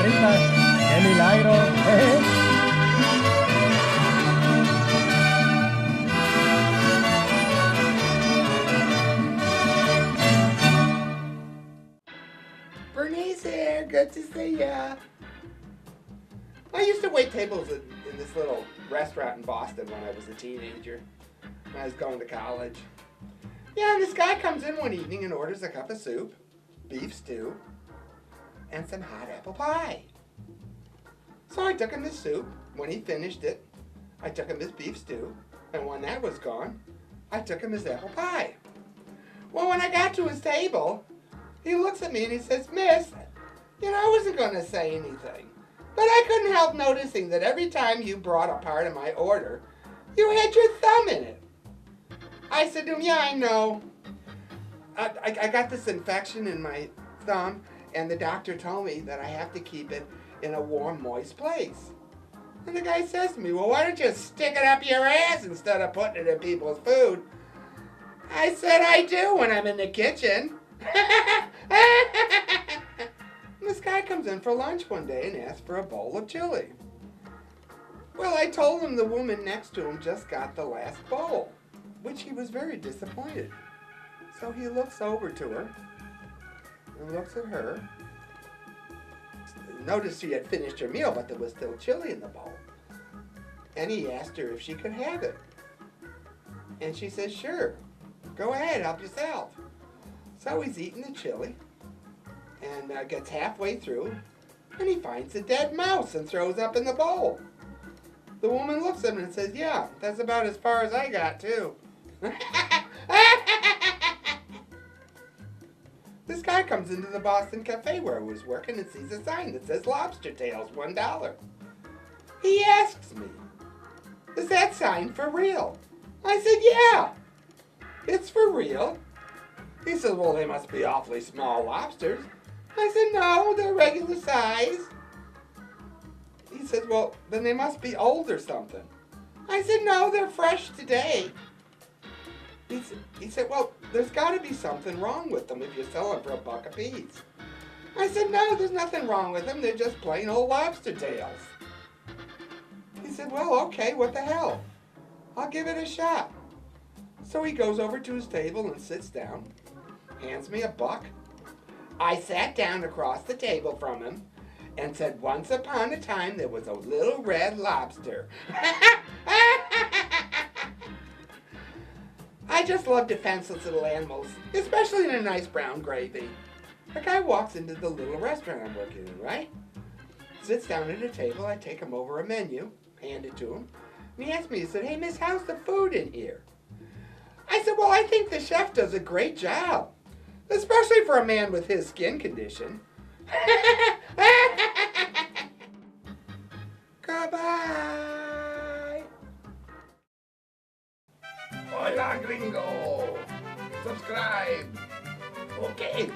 cucharitas. ¡Qué milagro! Bernice here, good to see ya. I used to wait tables in this little restaurant in Boston when I was a teenager, when I was going to college. Yeah, and this guy comes in one evening and orders a cup of soup, beef stew, and some hot apple pie. So I took him his soup. When he finished it, I took him his beef stew, and when that was gone, I took him his apple pie. Well, when I got to his table, he looks at me and he says, "Miss, I wasn't going to say anything, but I couldn't help noticing that every time you brought a part of my order, you had your thumb in it." I said to him, "Yeah, I know. I got this infection in my thumb, and the doctor told me that I have to keep it in a warm, moist place." And the guy says to me, "Well, why don't you stick it up your ass instead of putting it in people's food?" I said, "I do when I'm in the kitchen." This guy comes in for lunch one day and asks for a bowl of chili. Well, I told him the woman next to him just got the last bowl, which he was very disappointed. So he looks over to her and looks at her. Noticed she had finished her meal, but there was still chili in the bowl. And he asked her if she could have it. And she says, "Sure, go ahead, help yourself." So he's eating the chili and gets halfway through, and he finds a dead mouse and throws up in the bowl. The woman looks at him and says, "Yeah, that's about as far as I got, too." This guy comes into the Boston cafe where I was working and sees a sign that says "Lobster Tails, $1." He asks me, "Is that sign for real?" I said, "Yeah, it's for real." He says, "Well, they must be awfully small lobsters." I said, "No, they're regular size." He says, "Well, then they must be old or something." I said, "No, they're fresh today." He said, "Well, there's got to be something wrong with them if you sell them for $1 a piece." I said, "No, there's nothing wrong with them. They're just plain old lobster tails." He said, "Well, okay, what the hell? I'll give it a shot." So he goes over to his table and sits down, hands me $1. I sat down across the table from him and said, "Once upon a time there was a little red lobster." I just love defenseless little animals, especially in a nice brown gravy. A guy walks into the little restaurant I'm working in, right? Sits down at a table, I take him over a menu, hand it to him, and he asked me, he said, "Hey miss, how's the food in here?" I said, "Well, I think the chef does a great job, especially for a man with his skin condition." Goodbye. Hola, gringo. Subscribe. Okay.